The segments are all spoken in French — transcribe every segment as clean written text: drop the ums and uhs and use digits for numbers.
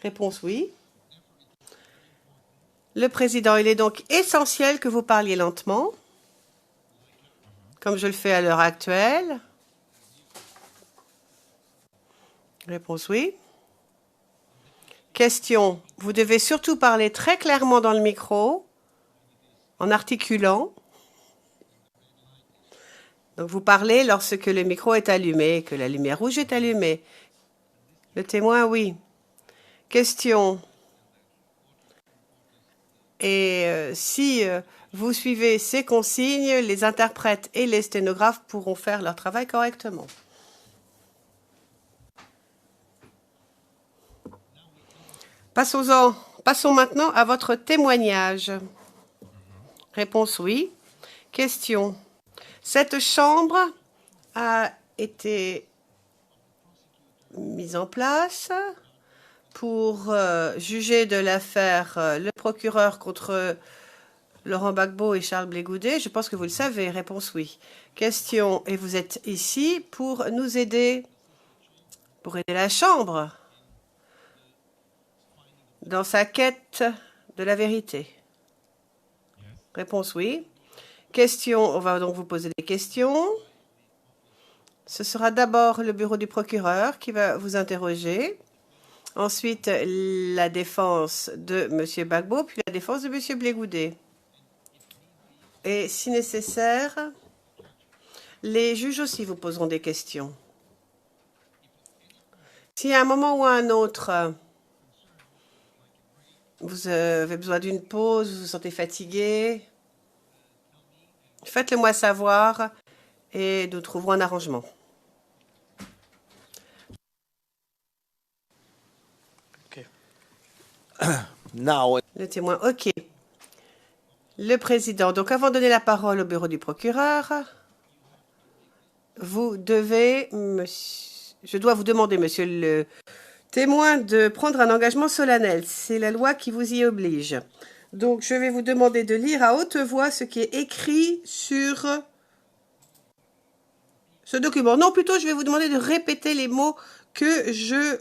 Réponse oui. Le président, il est donc essentiel que vous parliez lentement, comme je le fais à l'heure actuelle. Réponse oui. Question, vous devez surtout parler très clairement dans le micro, en articulant. Donc vous parlez lorsque le micro est allumé, que la lumière rouge est allumée. Le témoin, oui. Question. Et si vous suivez ces consignes, les interprètes et les sténographes pourront faire leur travail correctement. Passons maintenant à votre témoignage. Réponse oui. Question. Cette chambre a été mise en place pour juger de l'affaire le procureur contre Laurent Gbagbo et Charles Blé Goudet. Je pense que vous le savez. Réponse oui. Question. Et vous êtes ici pour nous aider, pour aider la Chambre dans sa quête de la vérité. Réponse oui. Question. On va donc vous poser des questions. Ce sera d'abord le bureau du procureur qui va vous interroger. Ensuite, la défense de M. Gbagbo, puis la défense de M. Blé Goudet. Et si nécessaire, les juges aussi vous poseront des questions. Si à un moment ou à un autre, vous avez besoin d'une pause, vous vous sentez fatigué, faites-le moi savoir et nous trouverons un arrangement. Le témoin, ok. Le président, donc avant de donner la parole au bureau du procureur, vous devez, je dois vous demander, monsieur le témoin, de prendre un engagement solennel. C'est la loi qui vous y oblige. Donc, je vais vous demander de lire à haute voix ce qui est écrit sur ce document. Non, plutôt, je vais vous demander de répéter les mots que je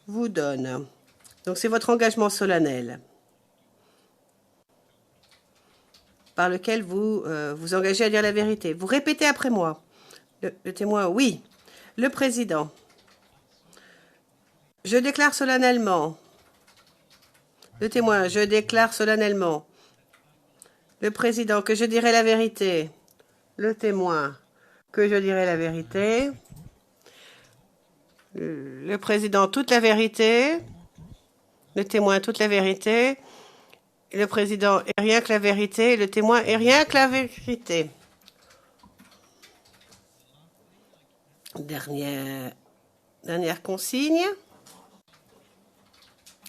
vous donne. Donc, c'est votre engagement solennel par lequel vous vous engagez à dire la vérité. Vous répétez après moi. Le témoin, oui. Le président. Je déclare solennellement. Le témoin, je déclare solennellement. Le président, que je dirai la vérité. Le témoin, que je dirai la vérité. Le président, toute la vérité. Le témoin, toute la vérité. Le président, et rien que la vérité. Le témoin, et rien que la vérité. Dernière consigne.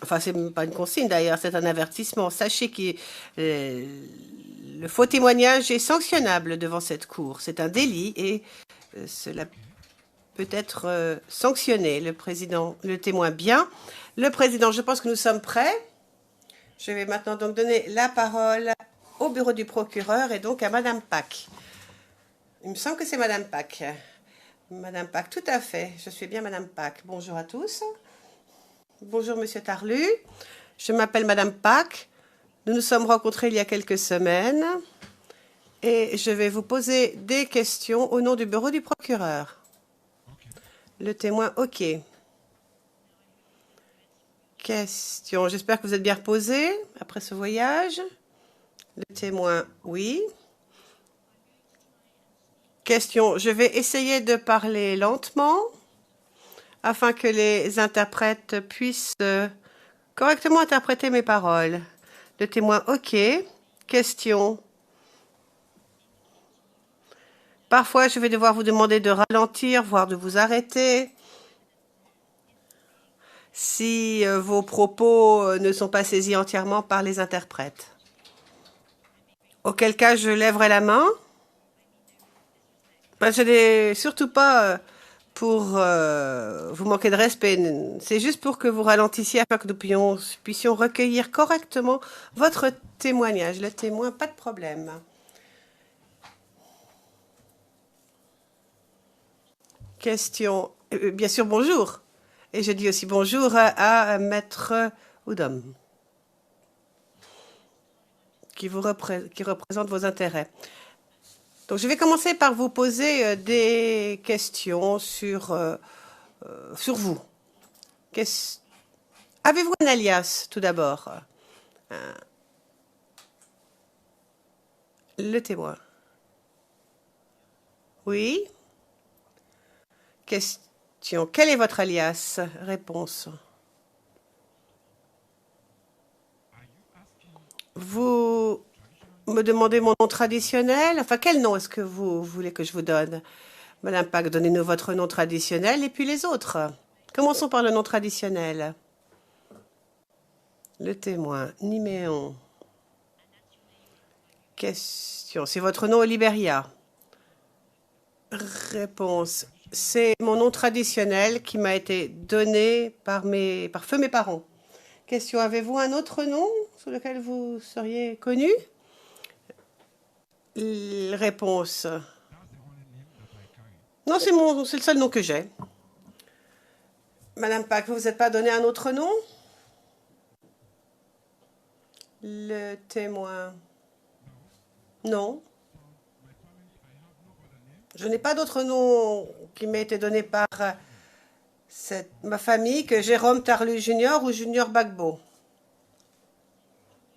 Enfin, c'est même pas une consigne d'ailleurs, c'est un avertissement. Sachez que le faux témoignage est sanctionnable devant cette cour. C'est un délit et cela peut être sanctionné. Le président, le témoin, bien. Le président, je pense que nous sommes prêts. Je vais maintenant donc donner la parole au bureau du procureur et donc à Madame Pack. Il me semble que c'est Madame Pack. Madame Pack, tout à fait. Je suis bien Madame Pack. Bonjour à tous. Bonjour Monsieur Tarlu. Je m'appelle Madame Pack. Nous nous sommes rencontrés il y a quelques semaines et je vais vous poser des questions au nom du bureau du procureur. Le témoin, ok. Question. J'espère que vous êtes bien reposé après ce voyage. Le témoin, oui. Question. Je vais essayer de parler lentement afin que les interprètes puissent correctement interpréter mes paroles. Le témoin, ok. Question. Parfois, je vais devoir vous demander de ralentir, voire de vous arrêter. Si vos propos ne sont pas saisis entièrement par les interprètes. Auquel cas, je lèverai la main. Ce n'est surtout pas pour vous manquer de respect. C'est juste pour que vous ralentissiez afin que nous puissions recueillir correctement votre témoignage. Le témoin, pas de problème. Question. Bien sûr, bonjour. Et je dis aussi bonjour à Maître Oudom, qui représente vos intérêts. Donc, je vais commencer par vous poser des questions sur vous. Avez-vous un alias, tout d'abord? Le témoin. Oui. Question. Quel est votre alias? Réponse. Vous me demandez mon nom traditionnel? Enfin, quel nom est-ce que vous voulez que je vous donne? Madame Pack, donnez-nous votre nom traditionnel et puis les autres. Commençons par le nom traditionnel. Le témoin. Niméon. Question. C'est votre nom au Libéria? Réponse. C'est mon nom traditionnel qui m'a été donné par feu mes parents. Question. Avez-vous un autre nom sous lequel vous seriez connu? Réponse. Non, c'est le seul nom que j'ai. Madame Pack, vous vous êtes pas donné un autre nom? Le témoin. Non. Je n'ai pas d'autre nom qui m'a été donné par ma famille que Jérôme Tarlu Junior ou Junior Bagbo.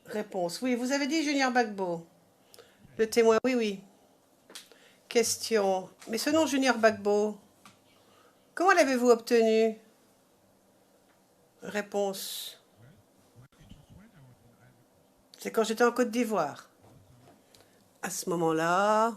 Réponse. Oui, vous avez dit Junior Bagbo. Le témoin. Oui, oui. Question. Mais ce nom Junior Bagbo, comment l'avez-vous obtenu? Réponse. C'est quand j'étais en Côte d'Ivoire. À ce moment-là,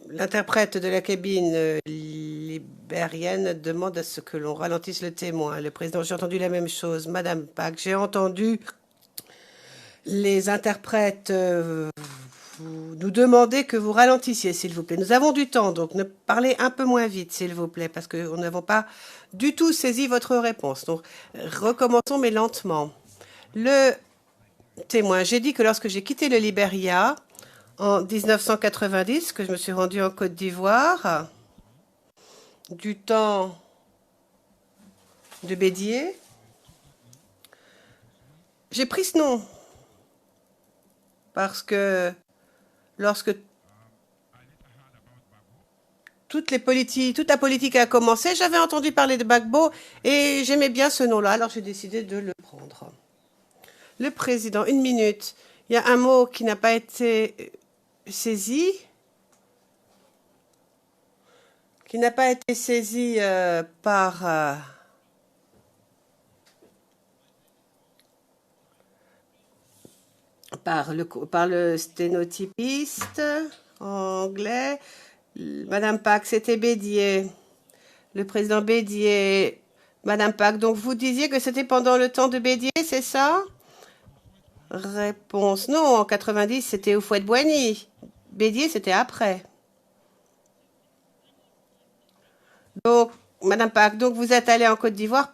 l'interprète de la cabine libérienne demande à ce que l'on ralentisse le témoin. Le président, j'ai entendu la même chose. Madame Pack, j'ai entendu les interprètes nous demander que vous ralentissiez, s'il vous plaît. Nous avons du temps, donc ne parlez un peu moins vite, s'il vous plaît, parce que nous n'avons pas du tout saisi votre réponse. Donc, recommençons, mais lentement. Le témoin, j'ai dit que lorsque j'ai quitté le Libéria en 1990, que je me suis rendue en Côte d'Ivoire, du temps de Bédier, j'ai pris ce nom parce que lorsque toute la politique a commencé, j'avais entendu parler de Gbagbo et j'aimais bien ce nom-là, alors j'ai décidé de le prendre. Le président, une minute. Il y a un mot qui n'a pas été saisi, par le sténotypiste anglais. Madame Pack, c'était Bédier. Le président Bédier. Madame Pack, donc vous disiez que c'était pendant le temps de Bédier, c'est ça? Réponse non, en 90, c'était Houphouët-Boigny. Bédier, c'était après. Donc, Madame Pack, donc vous êtes allée en Côte d'Ivoire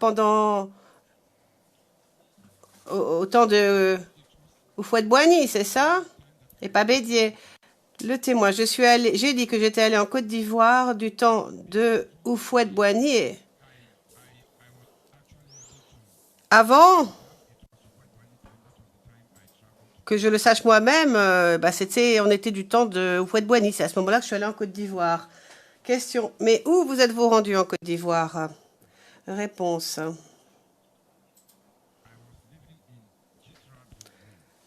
au temps de Houphouët-Boigny, c'est ça? Et pas Bédier. Le témoin, j'ai dit que j'étais allée en Côte d'Ivoire du temps de Houphouët-Boigny. Avant que je le sache moi-même, on était du temps de Houphouët-Boigny. C'est à ce moment-là que je suis allée en Côte d'Ivoire. Question. Mais où vous êtes-vous rendu en Côte d'Ivoire? Réponse.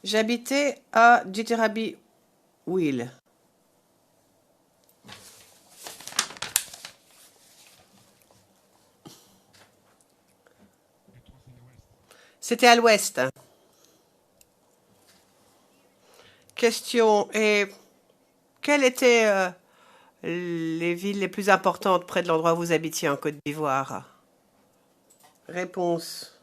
J'habitais à Djitirabi Will. C'était à l'ouest. Question. Et quelles étaient les villes les plus importantes près de l'endroit où vous habitiez en Côte d'Ivoire? Réponse.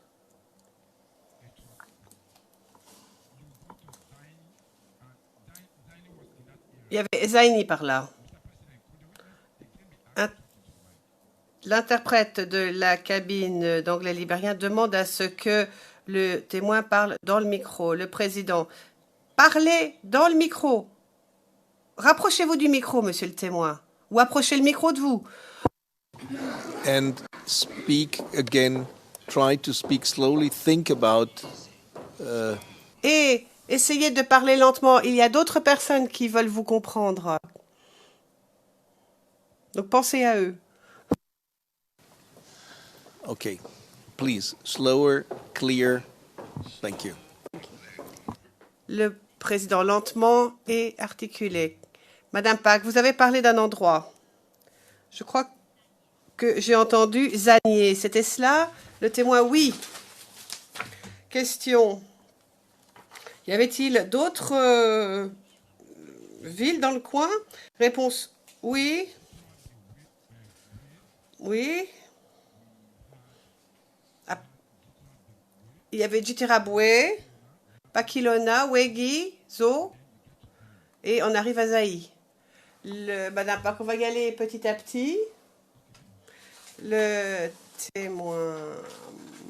Il y avait Zaini par là. L'interprète de la cabine d'anglais libérien demande à ce que Le témoin parle dans le micro. Le président, parlez dans le micro. Rapprochez-vous du micro, monsieur le témoin. Ou approchez le micro de vous. And speak again. Try to speak slowly. Think about. Et essayez de parler lentement. Il y a d'autres personnes qui veulent vous comprendre. Donc pensez à eux. Okay, please, slower, clear. Thank you. Le président, lentement et articulé. Madame Pack, vous avez parlé d'un endroit. Je crois que j'ai entendu Zanier. C'était cela? Le témoin, oui. Question. Y avait-il d'autres villes dans le coin? Réponse, oui. Oui. Ah. Il y avait Djitiraboué, Pakilona, Wegi, Zo, et on arrive à Zaï. Madame Pack, on va y aller petit à petit. Le témoin.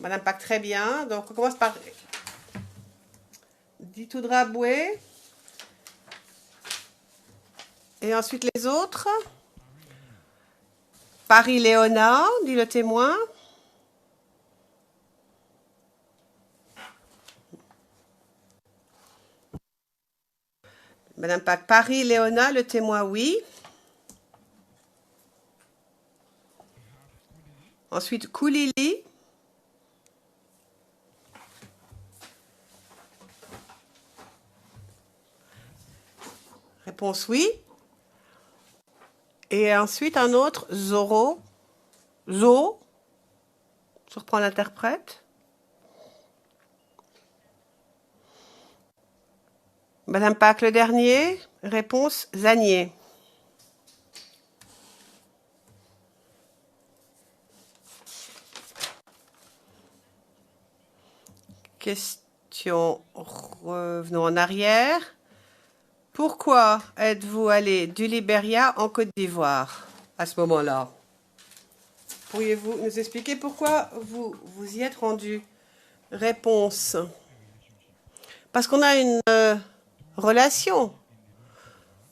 Madame Pack, très bien. Donc, on commence par Ditoudraboué. Et ensuite les autres. Paris-Léona, dit le témoin. Madame Pack, Paris-Léona, le témoin, oui. Ensuite, Koulili. Réponse oui. Et ensuite, un autre, Zoro. Zo. Je reprends l'interprète. Madame Pack, le dernier. Réponse, Zanier. Question, revenons en arrière. Pourquoi êtes-vous allé du Libéria en Côte d'Ivoire à ce moment-là? Pourriez-vous nous expliquer pourquoi vous y êtes rendu? Réponse. Parce qu'on a une relation.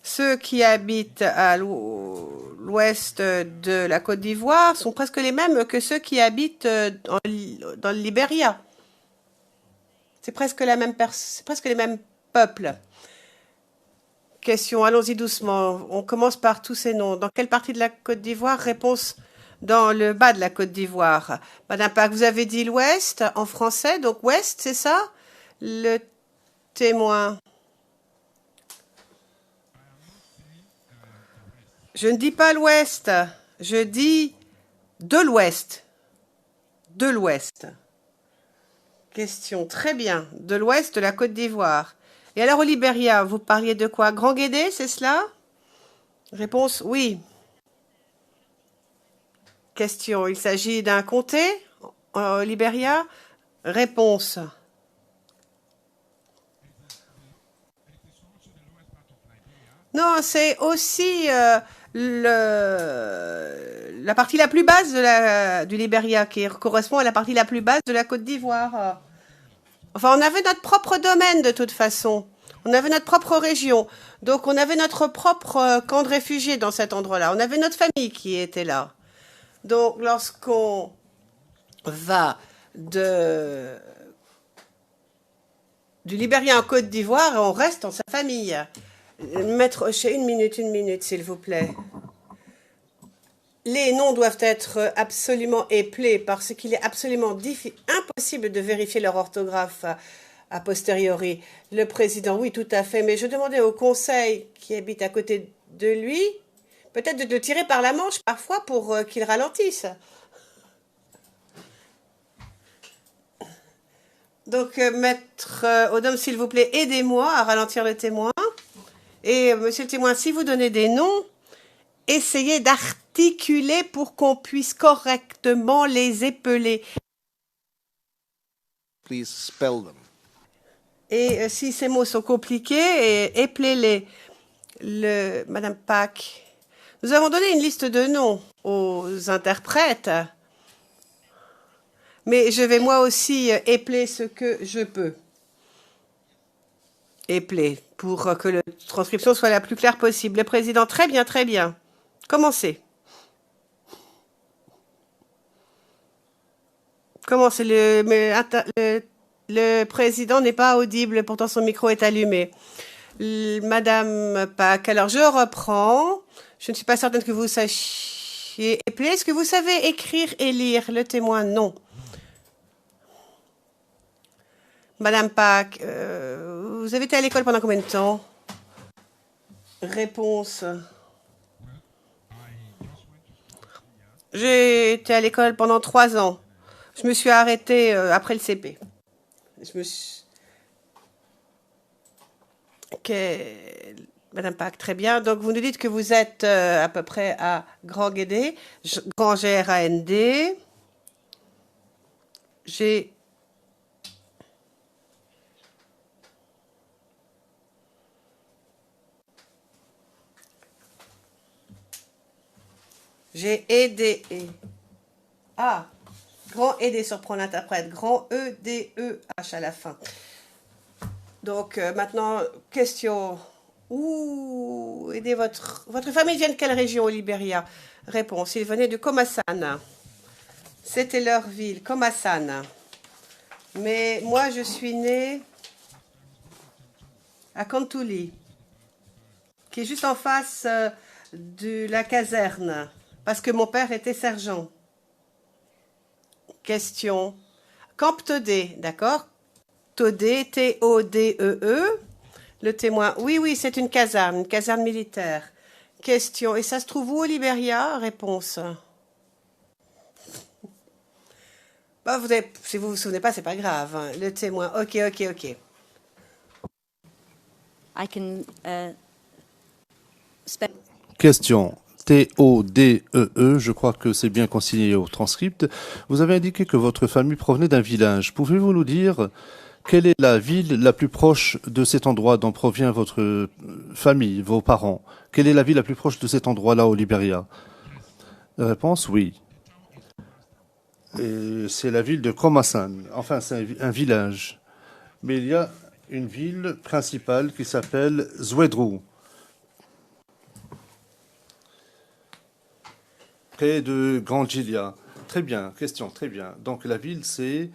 Ceux qui habitent à l'ouest de la Côte d'Ivoire sont presque les mêmes que ceux qui habitent dans le Libéria. C'est presque les mêmes peuples. Question, allons-y doucement. On commence par tous ces noms. Dans quelle partie de la Côte d'Ivoire? Réponse, dans le bas de la Côte d'Ivoire. Madame Pack, vous avez dit l'ouest en français, donc ouest, c'est ça? Le témoin. Je ne dis pas l'ouest, je dis de l'ouest. De l'ouest. Question, très bien. De l'ouest de la Côte d'Ivoire. Et alors au Libéria, vous parliez de quoi? Grand Guédé, c'est cela? Réponse, oui. Question, il s'agit d'un comté au Libéria? Réponse. Non, c'est aussi la partie la plus basse du Libéria, qui correspond à la partie la plus basse de la Côte d'Ivoire. Enfin, on avait notre propre domaine de toute façon. On avait notre propre région. Donc, on avait notre propre camp de réfugiés dans cet endroit-là. On avait notre famille qui était là. Donc, lorsqu'on va du Libéria en Côte d'Ivoire, on reste dans sa famille. Maître Hochet, une minute, s'il vous plaît. Les noms doivent être absolument éplés parce qu'il est absolument impossible de vérifier leur orthographe a posteriori. Le président, oui, tout à fait, mais je demandais au conseil qui habite à côté de lui, peut-être de le tirer par la manche parfois pour qu'il ralentisse. Donc, maître Odom, s'il vous plaît, aidez-moi à ralentir le témoin. Et monsieur le témoin, si vous donnez des noms, essayez d'articuler pour qu'on puisse correctement les épeler. Please spell them. Et si ces mots sont compliqués, épelez-les. Madame Pack, nous avons donné une liste de noms aux interprètes. Mais je vais moi aussi épeler ce que je peux. Épeler pour que la transcription soit la plus claire possible. Le président, très bien, très bien. Commencez. Commencez. Le président n'est pas audible, pourtant son micro est allumé. Madame Pack, alors je reprends. Je ne suis pas certaine que vous sachiez épeler. Est-ce que vous savez écrire et lire? Le témoin, non. Madame Pack, vous avez été à l'école pendant combien de temps? Réponse. J'ai été à l'école pendant 3 ans. Je me suis arrêtée après le CP. Madame Pack, très bien. Donc, vous nous dites que vous êtes à peu près à Grand Guédé, Grand G-R-A-N-D. J'ai aidé. Ah, grand aidé surprend l'interprète. Grand E-D-E-H à la fin. Donc, maintenant, question. Où aidez votre famille vient de quelle région au Libéria? Réponse. Ils venaient de Komasan. C'était leur ville, Komasan. Mais moi, je suis née à Kantouli, qui est juste en face de la caserne, parce que mon père était sergent. Question. Camp Todé, d'accord? Todé, T-O-D-E-E. Le témoin. Oui, c'est une caserne militaire. Question. Et ça se trouve où au Libéria? Réponse. Bah, si vous vous souvenez pas, c'est pas grave. Hein. Le témoin. Ok. I can, Question. T-O-D-E-E, je crois que c'est bien consigné au transcript. Vous avez indiqué que votre famille provenait d'un village. Pouvez-vous nous dire quelle est la ville la plus proche de cet endroit dont provient votre famille, vos parents? Quelle est la ville la plus proche de cet endroit-là au Libéria? Réponse, oui. Et c'est la ville de Komasan. Enfin, c'est un village. Mais il y a une ville principale qui s'appelle Zwedru, près de Grand Gilia. Très bien, question, très bien. Donc la ville, c'est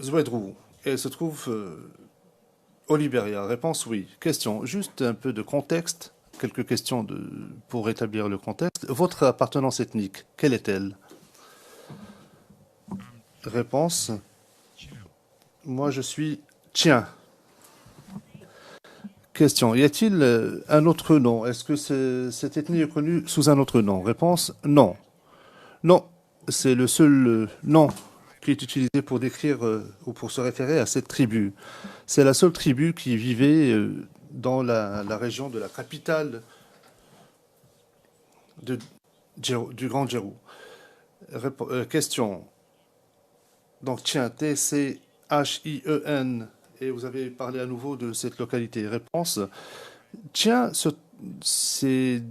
Zwedru. Et elle se trouve au Libéria. Réponse, oui. Question, juste un peu de contexte. Quelques questions pour établir le contexte. Votre appartenance ethnique, quelle est-elle? Réponse, moi je suis Tien. Question, y a-t-il un autre nom? Est-ce que cette ethnie est connue sous un autre nom? Réponse, non. Non, c'est le seul nom qui est utilisé pour décrire ou pour se référer à cette tribu. C'est la seule tribu qui vivait dans la région de la capitale du Grand Djerou. Question. Donc, Tien, T-C-H-I-E-N. Et vous avez parlé à nouveau de cette localité. Réponse. Tien, c'est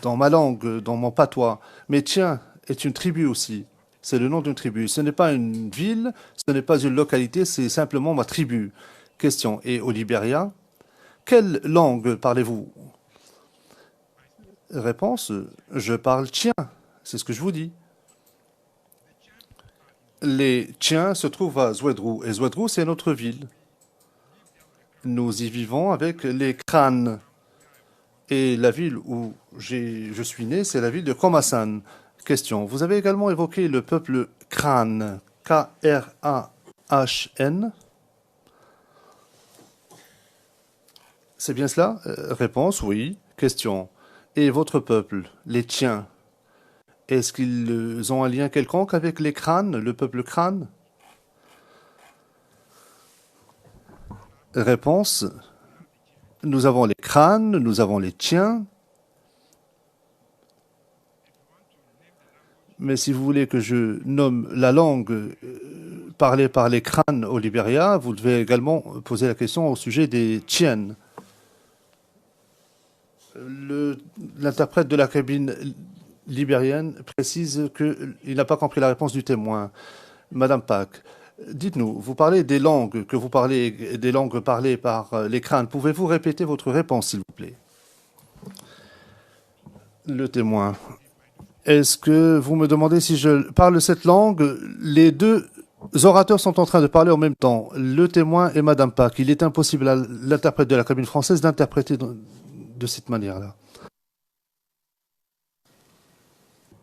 dans ma langue, dans mon patois. Mais Tien est une tribu aussi. C'est le nom d'une tribu. Ce n'est pas une ville, ce n'est pas une localité, c'est simplement ma tribu. Question. Et au Libéria, quelle langue parlez-vous? Réponse. Je parle Tien. C'est ce que je vous dis. Les Tiens se trouvent à Zwedru. Et Zwedru, c'est notre ville. Nous y vivons avec les Kran. Et la ville où je suis né, c'est la ville de Komasan. Question. Vous avez également évoqué le peuple Kran. K-R-A-H-N. C'est bien cela? Réponse, oui. Question. Et votre peuple, les Tiens, est-ce qu'ils ont un lien quelconque avec les Kran, le peuple Kran? Réponse. Nous avons les Kran, nous avons les Tiens. Mais si vous voulez que je nomme la langue parlée par les Kran au Libéria, vous devez également poser la question au sujet des Tiens. L'interprète de la cabine libérienne précise qu'il n'a pas compris la réponse du témoin. Madame Pack, dites-nous, vous parlez des langues que vous parlez, des langues parlées par les crânes. Pouvez-vous répéter votre réponse, s'il vous plaît? Le témoin. Est-ce que vous me demandez si je parle cette langue? Les deux orateurs sont en train de parler en même temps, le témoin et Madame Pack. Il est impossible à l'interprète de la cabine française d'interpréter de cette manière-là.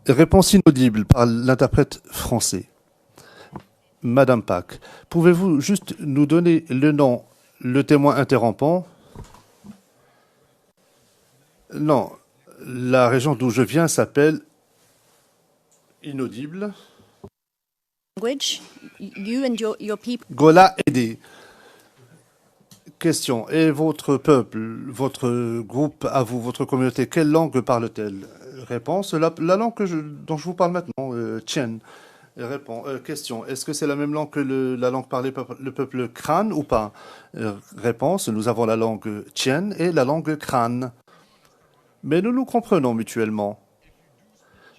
Réponse inaudible par l'interprète français. Madame Pack, pouvez-vous juste nous donner le nom, le témoin interrompant? Non, la région d'où je viens s'appelle inaudible. Language, you and your people. Gola Aidé. Question. Et votre peuple, votre groupe à vous, votre communauté, quelle langue parle-t-elle? Réponse. La langue dont je vous parle maintenant, Tien. Question. Est-ce que c'est la même langue que la langue parlée par le peuple Kran ou pas? Réponse. Nous avons la langue Tien et la langue Kran. Mais nous nous comprenons mutuellement.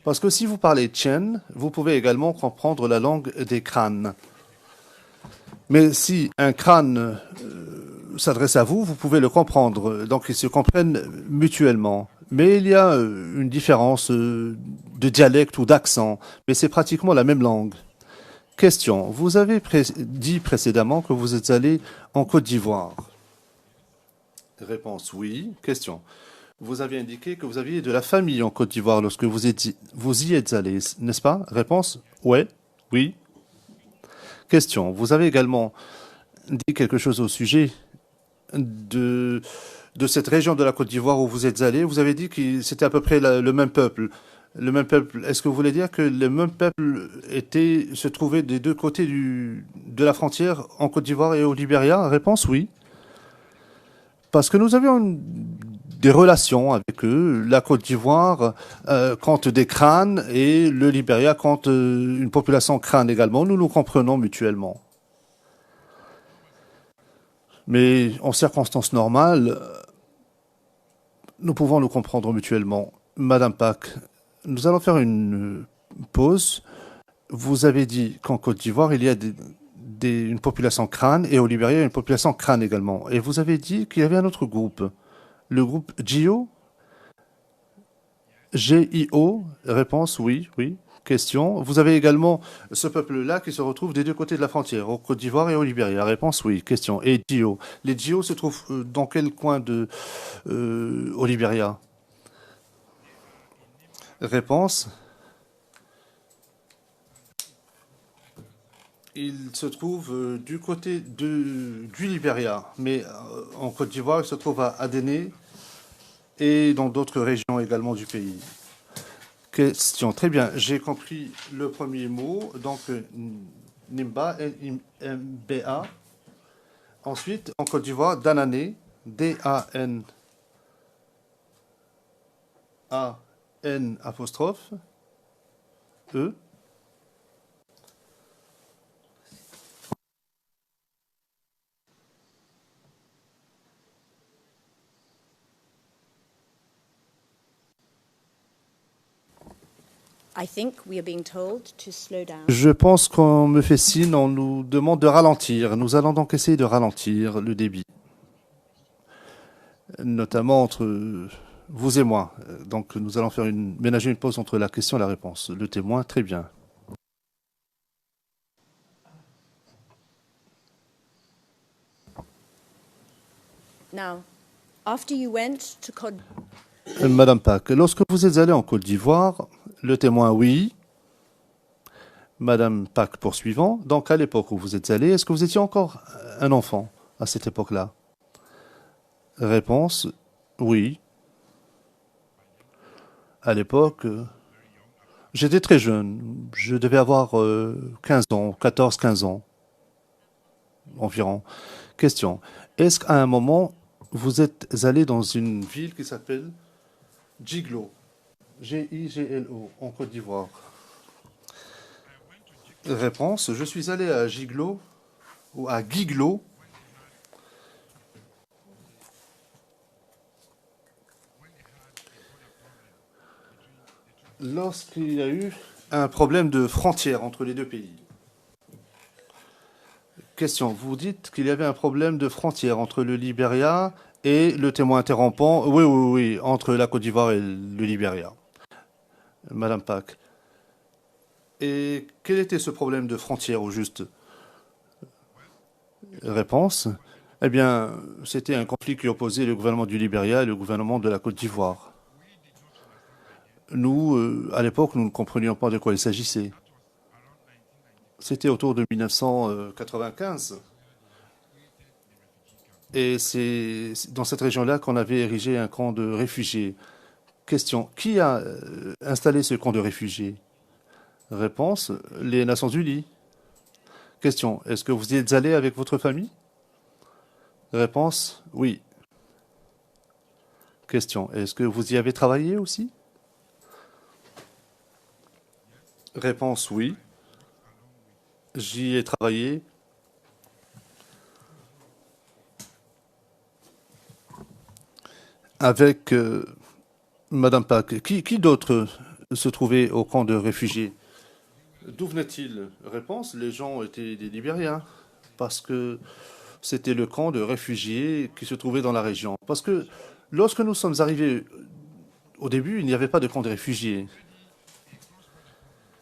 Parce que si vous parlez Tien, vous pouvez également comprendre la langue des Kran. Mais si un crâne s'adresse à vous, vous pouvez le comprendre. Donc ils se comprennent mutuellement. Mais il y a une différence de dialecte ou d'accent. Mais c'est pratiquement la même langue. Question. Vous avez dit précédemment que vous êtes allé en Côte d'Ivoire. Réponse oui. Question. Vous aviez indiqué que vous aviez de la famille en Côte d'Ivoire lorsque vous y êtes allé, n'est-ce pas? Réponse ouais. Oui. Question. Vous avez également dit quelque chose au sujet de cette région de la Côte d'Ivoire où vous êtes allé. Vous avez dit que c'était à peu près le même peuple. Le même peuple. Est-ce que vous voulez dire que le même peuple se trouvait des deux côtés de la frontière en Côte d'Ivoire et au Libéria? Réponse oui. Parce que nous avions des relations avec eux. La Côte d'Ivoire compte des crânes et le Libéria compte une population crâne également. Nous nous comprenons mutuellement. Mais en circonstances normales, nous pouvons nous comprendre mutuellement. Madame Pack, nous allons faire une pause. Vous avez dit qu'en Côte d'Ivoire, il y a une population crâne et au Libéria, une population crâne également. Et vous avez dit qu'il y avait un autre groupe. Le groupe GIO? G-I-O? Réponse oui, oui. Question. Vous avez également ce peuple-là qui se retrouve des deux côtés de la frontière, au Côte d'Ivoire et au Libéria. Réponse oui. Question. Et GIO? Les GIO se trouvent dans quel coin au Libéria? Réponse. Il se trouve du côté du Libéria, mais en Côte d'Ivoire, il se trouve à Adéné et dans d'autres régions également du pays. Question. Très bien, j'ai compris le premier mot, donc Nimba, N-I-M-B-A. Ensuite, en Côte d'Ivoire, Danané, D-A-N-A-N apostrophe E. I think we are being told to slow down. Je pense qu'on me fait signe, on nous demande de ralentir. Nous allons donc essayer de ralentir le débit, notamment entre vous et moi. Donc nous allons ménager une pause entre la question et la réponse. Le témoin, très bien. Now, after you went to Côte Madame Pack, lorsque vous êtes allée en Côte d'Ivoire, le témoin, oui. Madame Pack, poursuivant. Donc, à l'époque où vous êtes allée, est-ce que vous étiez encore un enfant à cette époque-là? Réponse, oui. À l'époque, j'étais très jeune. Je devais avoir 15 ans, 14-15 ans environ. Question. Est-ce qu'à un moment, vous êtes allé dans une ville qui s'appelle Giglo? G-I-G-L-O, en Côte d'Ivoire. Réponse, je suis allé à Giglo, ou à Guiglo, Lorsqu'il y a eu un problème de frontière entre les deux pays. Question, vous dites qu'il y avait un problème de frontière entre le Libéria et le témoin interrompant. Oui, oui, oui, entre la Côte d'Ivoire et le Libéria. Madame Pack. Et quel était ce problème de frontière au juste? Réponse. Eh bien, c'était un conflit qui opposait le gouvernement du Libéria et le gouvernement de la Côte d'Ivoire. Nous, à l'époque, nous ne comprenions pas de quoi il s'agissait. C'était autour de 1995. Et c'est dans cette région-là qu'on avait érigé un camp de réfugiés. Question, qui a installé ce camp de réfugiés? Réponse, les Nations Unies. Question, est-ce que vous y êtes allé avec votre famille? Réponse, oui. Question, est-ce que vous y avez travaillé aussi? Réponse, oui. J'y ai travaillé. Avec Madame Pack. Qui d'autre se trouvait au camp de réfugiés? D'où venait-il? Réponse, les gens étaient des Libériens. Parce que c'était le camp de réfugiés qui se trouvait dans la région. Parce que lorsque nous sommes arrivés au début, il n'y avait pas de camp de réfugiés.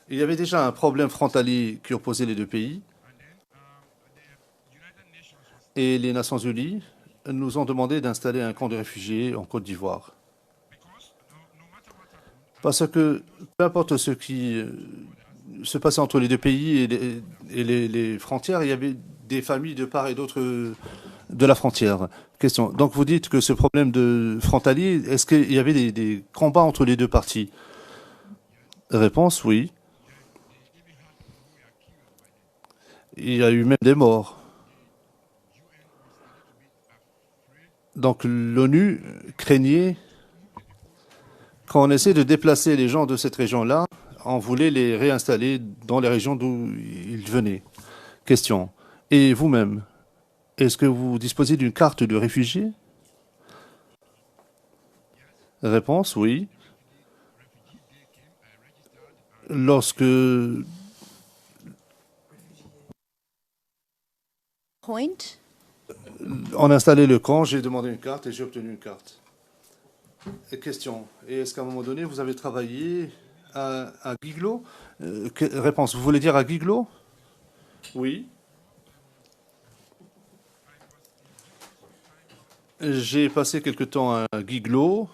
Il y avait déjà un problème frontalier qui opposait les deux pays. Et les Nations Unies nous ont demandé d'installer un camp de réfugiés en Côte d'Ivoire. Parce que peu importe ce qui se passait entre les deux pays et les frontières, il y avait des familles de part et d'autre de la frontière. Question. Donc vous dites que ce problème de frontalier, est-ce qu'il y avait des combats entre les deux parties? Réponse, oui. Il y a eu même des morts. Donc l'ONU craignait quand on essaie de déplacer les gens de cette région-là, on voulait les réinstaller dans les régions d'où ils venaient. Question. Et vous-même, est-ce que vous disposez d'une carte de réfugié? Réponse, oui. Lorsque Point. on installait le camp, j'ai demandé une carte et j'ai obtenu une carte. Et question. Et est-ce qu'à un moment donné, vous avez travaillé à Guiglo? Réponse. Vous voulez dire à Guiglo? Oui. J'ai passé quelque temps à Guiglo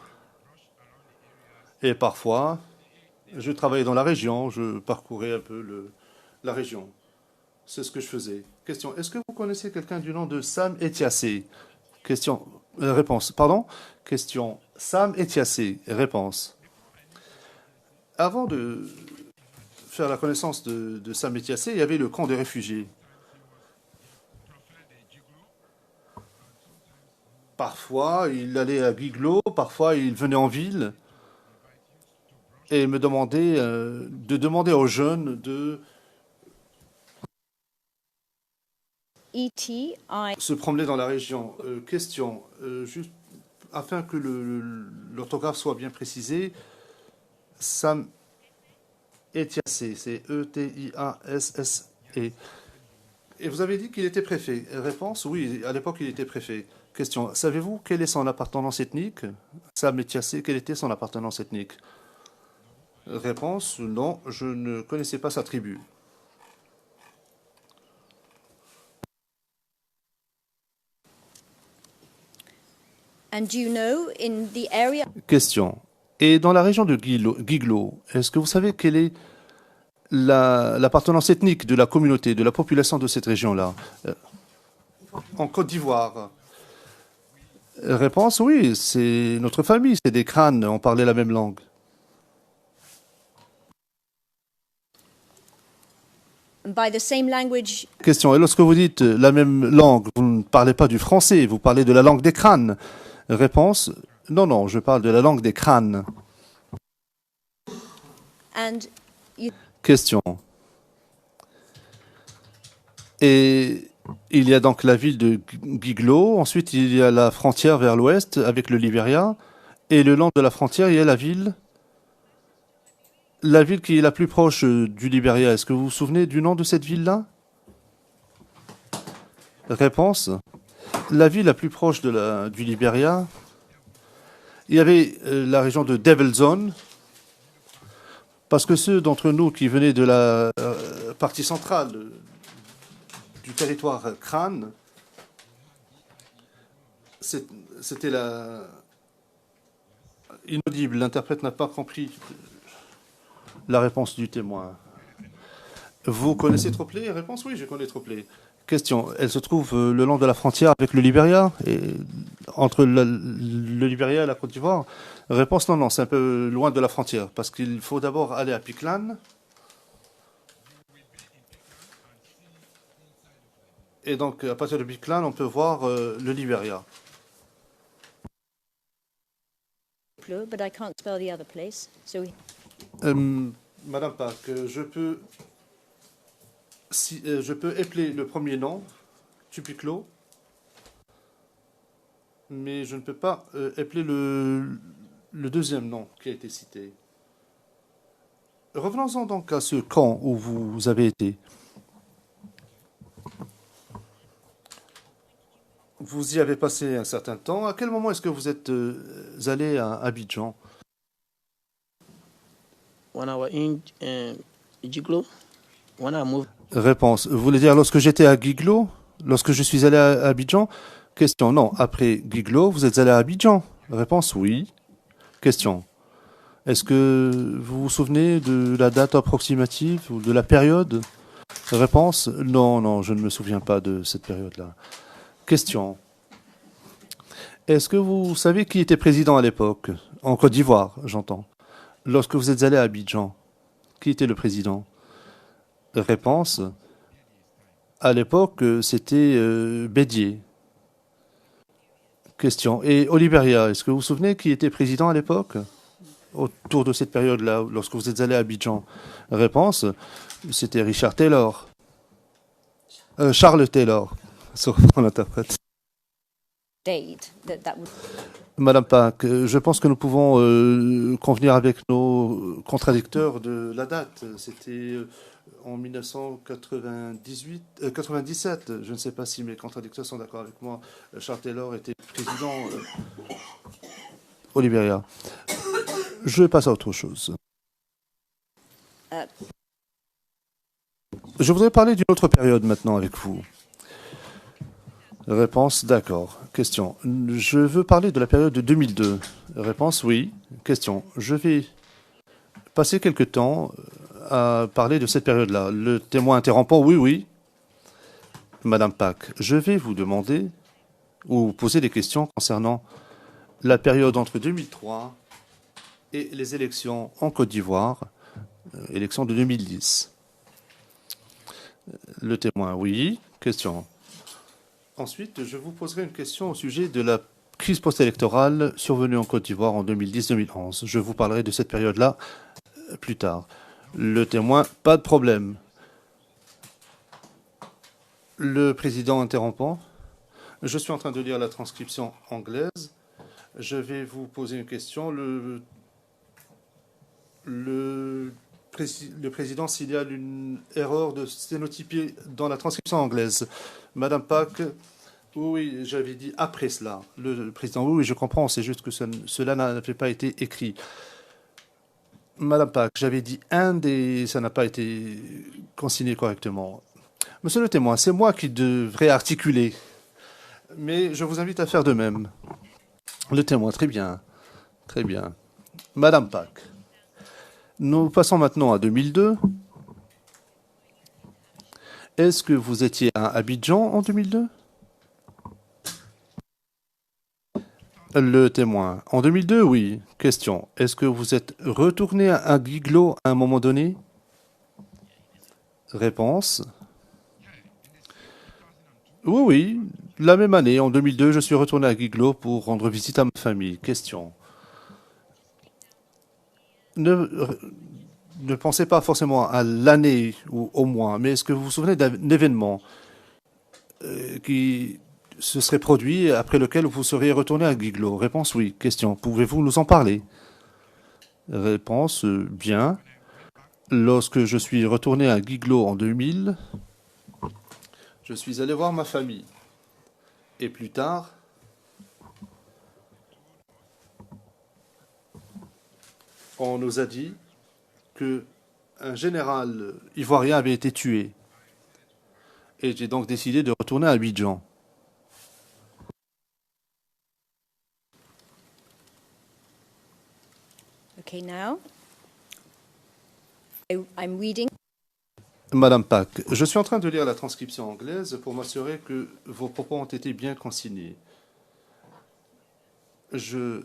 et parfois, je travaillais dans la région, je parcourais un peu la région. C'est ce que je faisais. Question. Est-ce que vous connaissez quelqu'un du nom de Sam Etiassé? Question. Réponse. Pardon? Question. Sam Etiassé. Réponse. Avant de faire la connaissance de Sam Etiassé, il y avait le camp des réfugiés. Parfois, il allait à Guiglo, parfois, il venait en ville et me demandait de demander aux jeunes de E-T-I. se promener dans la région. Question, juste afin que l'orthographe soit bien précisée, Sam Etiassé, c'est E-T-I-A-S-S-E. Et vous avez dit qu'il était préfet. Réponse, oui, à l'époque, il était préfet. Question, savez-vous quelle est son appartenance ethnique? Sam Etiassé, quelle était son appartenance ethnique? Réponse, non, je ne connaissais pas sa tribu. And do you know in the area? Question. Et dans la région de Guiglo, est-ce que vous savez quelle est l'appartenance ethnique de la communauté, de la population de cette région-là? En Côte d'Ivoire. Réponse, oui, c'est notre famille, c'est des crânes, on parlait la même langue. By the same language. Question. Et lorsque vous dites la même langue, vous ne parlez pas du français, vous parlez de la langue des crânes. Réponse. Non, non, je parle de la langue des crânes. And you... Question. Et il y a donc la ville de Guiglo, ensuite il y a la frontière vers l'ouest avec le Libéria, et le long de la frontière, il y a la ville La ville qui est la plus proche du Libéria, est-ce que vous vous souvenez du nom de cette ville-là? Réponse. La ville la plus proche du Libéria, il y avait la région de Devil Zone, parce que ceux d'entre nous qui venaient de la partie centrale du territoire crâne, c'était inaudible. L'interprète n'a pas compris la réponse du témoin. Vous connaissez Troplet? Réponse, oui, je connais Troplet. Question, elle se trouve le long de la frontière avec le Libéria, et entre le Libéria et la Côte d'Ivoire? Réponse, non, non, c'est un peu loin de la frontière, parce qu'il faut d'abord aller à Piclan. Et donc, à partir de Piclan, on peut voir le Libéria. But I can't spell the other place. So Madame Park, je peux épeler le premier nom, Tupiclo, mais je ne peux pas épeler le deuxième nom qui a été cité. Revenons-en donc à ce camp où vous avez été. Vous y avez passé un certain temps. À quel moment est-ce que vous êtes allé à Abidjan? When I was in Giglo, when I moved. Réponse. Vous voulez dire lorsque j'étais à Giglo? Lorsque je suis allé à Abidjan? Question. Non. Après Giglo, vous êtes allé à Abidjan? Réponse. Oui. Question. Est-ce que vous vous souvenez de la date approximative ou de la période? Réponse. Non, non, je ne me souviens pas de cette période-là. Question. Est-ce que vous savez qui était président à l'époque? En Côte d'Ivoire, j'entends. Lorsque vous êtes allé à Abidjan, qui était le président? Réponse. À l'époque, c'était Bédier. Question. Et au Libéria, est-ce que vous vous souvenez qui était président à l'époque? Autour de cette période-là, lorsque vous êtes allé à Abidjan? Réponse. C'était Richard Taylor. Charles Taylor. Ça reprend l'interprète. Madame Pack, je pense que nous pouvons convenir avec nos contradicteurs de la date. C'était en 1997. Je ne sais pas si mes contradicteurs sont d'accord avec moi. Charles Taylor était président au Libéria. Je passe à autre chose. Je voudrais parler d'une autre période maintenant avec vous. Réponse, d'accord. Question. Je veux parler de la période de 2002. Réponse, oui. Question. Je vais passer quelque temps à parler de cette période-là. Le témoin interrompant, oui, oui. Madame Pack, je vais vous demander ou poser des questions concernant la période entre 2003 et les élections en Côte d'Ivoire, élections de 2010. Le témoin, oui. Question. Ensuite, je vous poserai une question au sujet de la crise post-électorale survenue en Côte d'Ivoire en 2010-2011. Je vous parlerai de cette période-là plus tard. Le témoin, pas de problème. Le président interrompant. Je suis en train de lire la transcription anglaise. Je vais vous poser une question. Le président signale une erreur de sténotypie dans la transcription anglaise. Madame Pack, oui, j'avais dit après cela. Le président, oui, je comprends, c'est juste que cela n'avait pas été écrit. Madame Pack, j'avais dit Inde et ça n'a pas été consigné correctement. Monsieur le témoin, c'est moi qui devrais articuler, mais je vous invite à faire de même. Le témoin, très bien. Très bien. Madame Pack. Nous passons maintenant à 2002. Est-ce que vous étiez à Abidjan en 2002? Le témoin. En 2002, oui. Question. Est-ce que vous êtes retourné à Giglo à un moment donné? Réponse. Oui, oui. La même année, en 2002, je suis retourné à Giglo pour rendre visite à ma famille. Question. Ne pensez pas forcément à l'année ou au mois, mais est-ce que vous vous souvenez d'un événement qui se serait produit après lequel vous seriez retourné à Giglo? Réponse oui. Question. Pouvez-vous nous en parler? Réponse bien. Lorsque je suis retourné à Guiglo en 2000, je suis allé voir ma famille. Et plus tard, on nous a dit qu'un général ivoirien avait été tué. Et j'ai donc décidé de retourner à Abidjan. Okay, now I'm reading. Madame Pack, je suis en train de lire la transcription anglaise pour m'assurer que vos propos ont été bien consignés. Je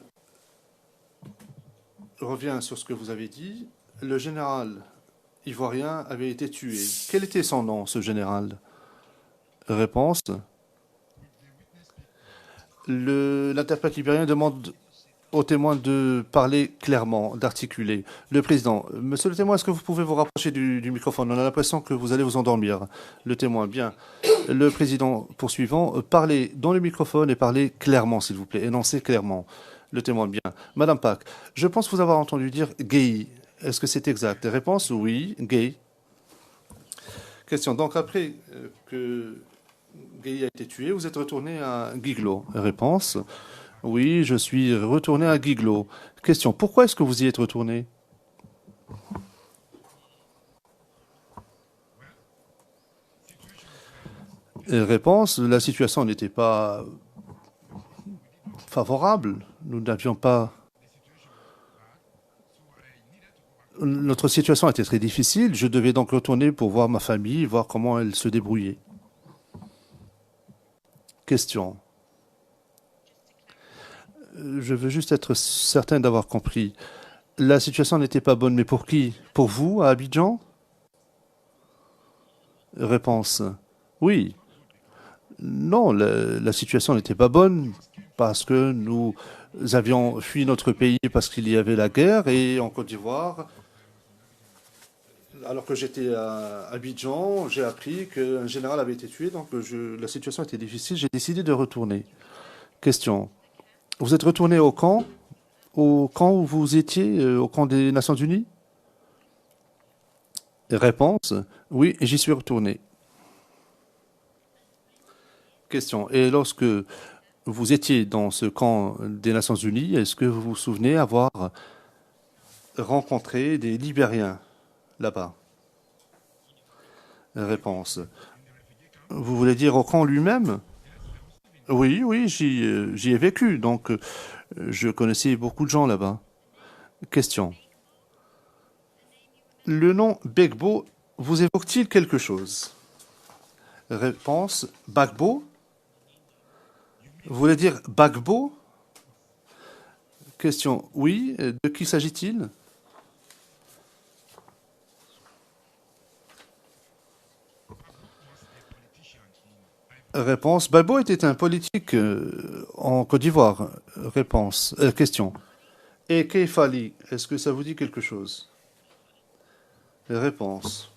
reviens sur ce que vous avez dit. Le général ivoirien avait été tué. Quel était son nom, ce général? Réponse. L'interprète libérien demande au témoin de parler clairement, d'articuler. Le président, monsieur le témoin, est-ce que vous pouvez vous rapprocher du microphone? On a l'impression que vous allez vous endormir. Le témoin, bien. Le président poursuivant, parlez dans le microphone et parlez clairement, s'il vous plaît. Énoncez clairement. Le témoin, bien. Madame Pack, je pense vous avoir entendu dire gay. Est-ce que c'est exact? Réponse, oui, gay. Question. Donc, après que Gay a été tué, vous êtes retourné à Guiglo. Réponse. Oui, je suis retourné à Guiglo. Question. Pourquoi est-ce que vous y êtes retourné? Réponse. La situation n'était pas favorable. Nous n'avions pas... Notre situation était très difficile. Je devais donc retourner pour voir ma famille, voir comment elle se débrouillait. Question. Je veux juste être certain d'avoir compris. La situation n'était pas bonne, mais pour qui? Pour vous, à Abidjan? Réponse. Oui. Non, la situation n'était pas bonne parce que nous avions fui notre pays parce qu'il y avait la guerre et en Côte d'Ivoire, alors que j'étais à Abidjan, j'ai appris qu'un général avait été tué, donc la situation était difficile, j'ai décidé de retourner. Question. Vous êtes retourné au camp où vous étiez, au camp des Nations Unies? Réponse. Oui, j'y suis retourné. Question. Et lorsque vous étiez dans ce camp des Nations Unies, est-ce que vous vous souvenez avoir rencontré des Libériens là-bas? Réponse. Vous voulez dire au camp lui-même? Oui, oui, j'y ai vécu, donc je connaissais beaucoup de gens là-bas. Question. Le nom Begbo vous évoque-t-il quelque chose? Réponse. Bagbo? Vous voulez dire Bagbo? Question. Oui, de qui s'agit-il? Réponse. Bagbo était un politique en Côte d'Ivoire. Réponse. Question. Et Keifali, est-ce que ça vous dit quelque chose? Réponse.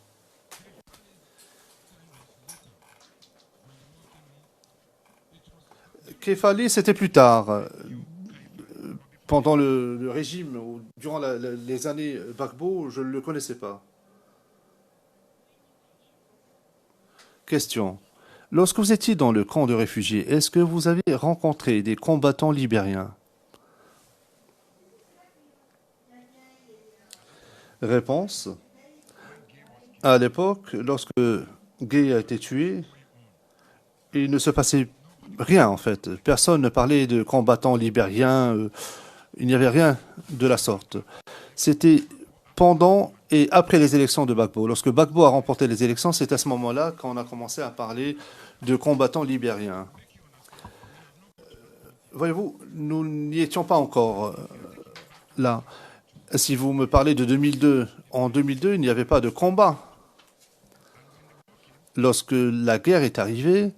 Keifali, c'était plus tard. Pendant le régime, ou durant les années Bagbo, je ne le connaissais pas. Question. Lorsque vous étiez dans le camp de réfugiés, est-ce que vous avez rencontré des combattants libériens? Réponse. À l'époque, lorsque Gay a été tué, il ne se passait rien en fait. Personne ne parlait de combattants libériens. Il n'y avait rien de la sorte. C'était pendant et après les élections de Gbagbo. Lorsque Gbagbo a remporté les élections, c'est à ce moment-là qu'on a commencé à parler de combattants libériens. Voyez-vous, nous n'y étions pas encore là. Si vous me parlez de 2002, en 2002, il n'y avait pas de combat. Lorsque la guerre est arrivée,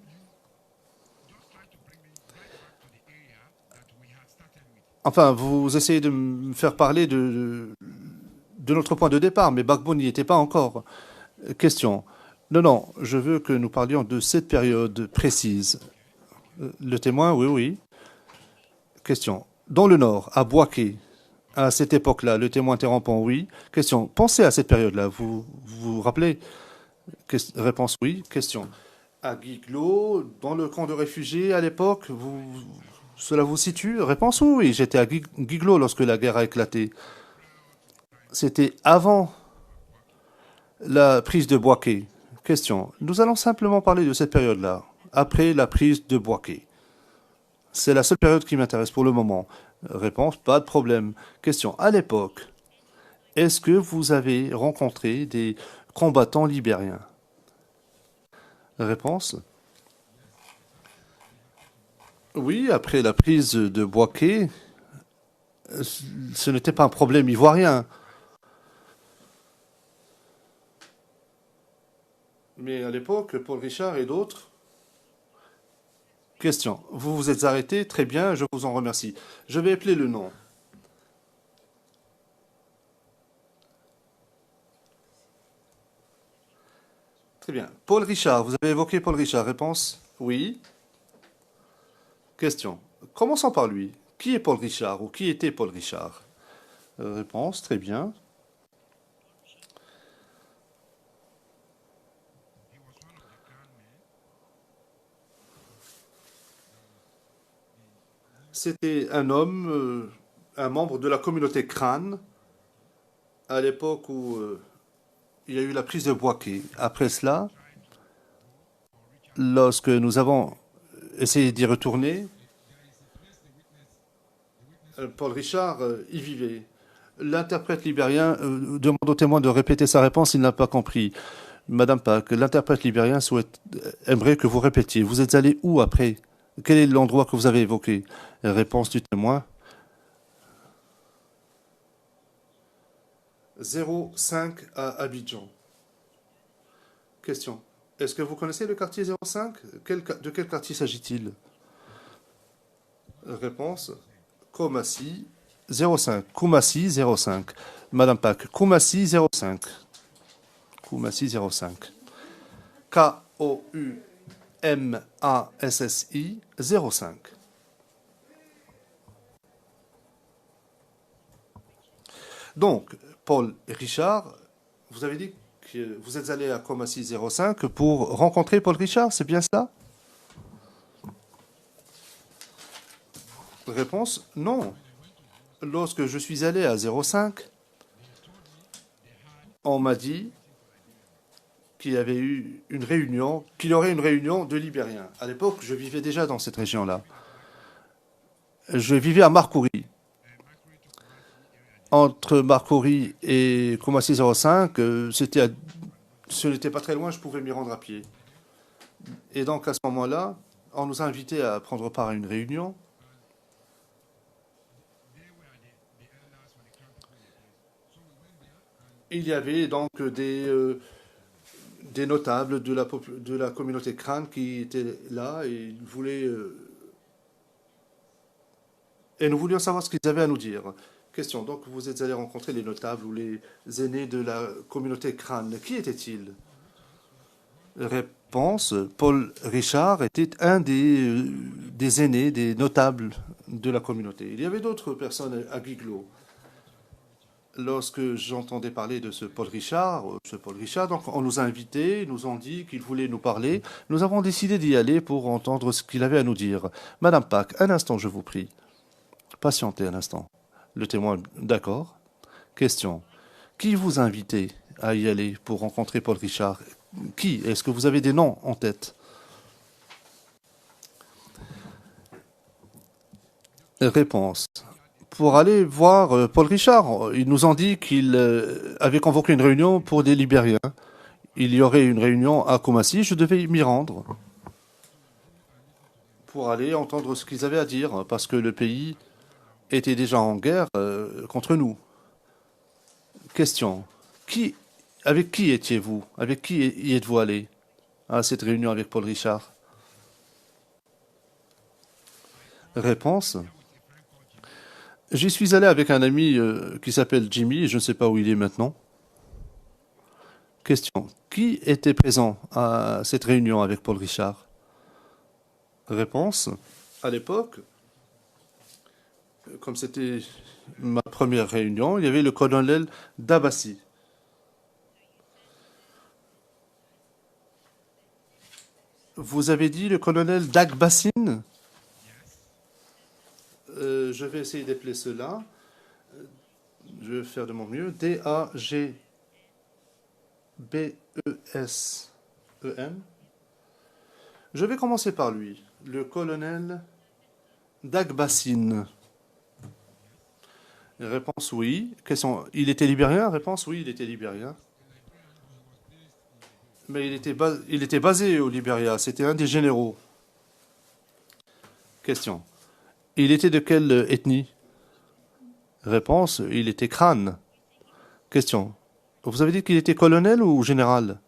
enfin, vous essayez de me faire parler de notre point de départ, mais Gbagbo n'y était pas encore. Question. Non, non, je veux que nous parlions de cette période précise. Le témoin, oui, oui. Question. Dans le nord, à Bouaké, À cette époque-là, le témoin interrompant oui. Question. Pensez à cette période-là. Vous vous rappelez? Réponse oui. Question. À Guiglo, dans le camp de réfugiés à l'époque, cela vous situe? Réponse oui. J'étais à Guiglo lorsque la guerre a éclaté. C'était avant la prise de Bouaké. Question. Nous allons simplement parler de cette période-là, après la prise de Bouaké. C'est la seule période qui m'intéresse pour le moment. Réponse, pas de problème. Question. À l'époque, est-ce que vous avez rencontré des combattants libériens? Réponse. Oui, après la prise de Bouaké, ce n'était pas un problème ivoirien. Mais à l'époque, Paul Richard et d'autres. Question. Vous vous êtes arrêté? Très bien, je vous en remercie. Je vais appeler le nom. Très bien. Paul Richard, vous avez évoqué Paul Richard. Réponse? Oui. Question. Commençons par lui. Qui est Paul Richard ou qui était Paul Richard? Réponse. Très bien. C'était un homme, un membre de la communauté Crâne, à l'époque où il y a eu la prise de Bouaké. Après cela, lorsque nous avons essayé d'y retourner, Paul Richard y vivait. L'interprète libérien demande au témoin de répéter sa réponse, il n'a pas compris. Madame Pack, l'interprète libérien aimerait que vous répétiez. Vous êtes allé où après? Quel est l'endroit que vous avez évoqué? Réponse du témoin. 05 à Abidjan. Question. Est-ce que vous connaissez le quartier 05? De quel quartier s'agit-il? Réponse. Koumassi 05. Koumassi 05. Madame Pack. Koumassi 05. Koumassi 05. Koumassi 05. Donc, Paul et Richard, vous avez dit que vous êtes allé à Koumassi 05 pour rencontrer Paul Richard, c'est bien cela? Réponse, non. Lorsque je suis allé à 05, on m'a dit qu'il y avait eu une réunion, qu'il y aurait une réunion de Libériens. À l'époque, je vivais déjà dans cette région-là. Je vivais à Marcouri. Entre Marcouri et Koumassi 05, ce n'était pas très loin, je pouvais m'y rendre à pied. Et donc, à ce moment-là, on nous a invités à prendre part à une réunion. Il y avait donc des notables de la communauté Crâne qui étaient là et ils voulaient... et nous voulions savoir ce qu'ils avaient à nous dire. Question. Donc, vous êtes allé rencontrer les notables ou les aînés de la communauté Crâne. Qui étaient-ils? Réponse. Paul Richard était un des aînés, des notables de la communauté. Il y avait d'autres personnes à Guiglo. Lorsque j'entendais parler de ce Paul Richard, donc on nous a invités, ils nous ont dit qu'ils voulaient nous parler. Nous avons décidé d'y aller pour entendre ce qu'il avait à nous dire. Madame Pack, un instant, je vous prie. Patientez un instant. Le témoin, d'accord. Question. Qui vous a invité à y aller pour rencontrer Paul Richard? Qui? Est-ce que vous avez des noms en tête? Réponse. Pour aller voir Paul Richard, ils nous ont dit qu'il avait convoqué une réunion pour des Libériens. Il y aurait une réunion à Koumassi, je devais m'y rendre pour aller entendre ce qu'ils avaient à dire, parce que le pays était déjà en guerre contre nous. Question. Avec qui étiez-vous? Avec qui y êtes-vous allé à cette réunion avec Paul Richard? Réponse. J'y suis allé avec un ami qui s'appelle Jimmy, et je ne sais pas où il est maintenant. Question. Qui était présent à cette réunion avec Paul Richard? Réponse. À l'époque, comme c'était ma première réunion, il y avait le colonel Dabassi. Vous avez dit le colonel Dagbassine? Je vais essayer d'appeler cela. Je vais faire de mon mieux. D-A-G-B-E-S-E-N. Je vais commencer par lui. Le colonel Dagbassine. Réponse oui. Question. Il était libérien? Réponse oui, il était libérien. Mais il était basé au Libéria. C'était un des généraux. Question. Il était de quelle ethnie? Réponse. Il était crâne. Question. Vous avez dit qu'il était colonel ou général?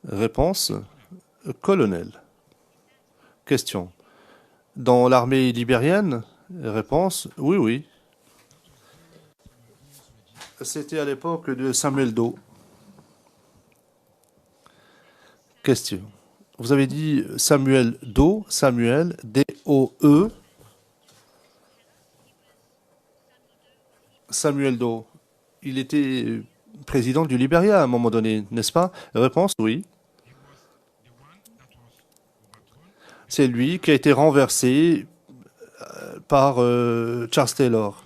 Réponse. Colonel. Question. Dans l'armée libérienne? Réponse. Oui, oui. C'était à l'époque de Samuel Doe. Question. Vous avez dit Samuel Doe, Samuel, D-O-E. Samuel Doe. Il était président du Libéria à un moment donné, n'est-ce pas? Réponse, oui. C'est lui qui a été renversé par Charles Taylor.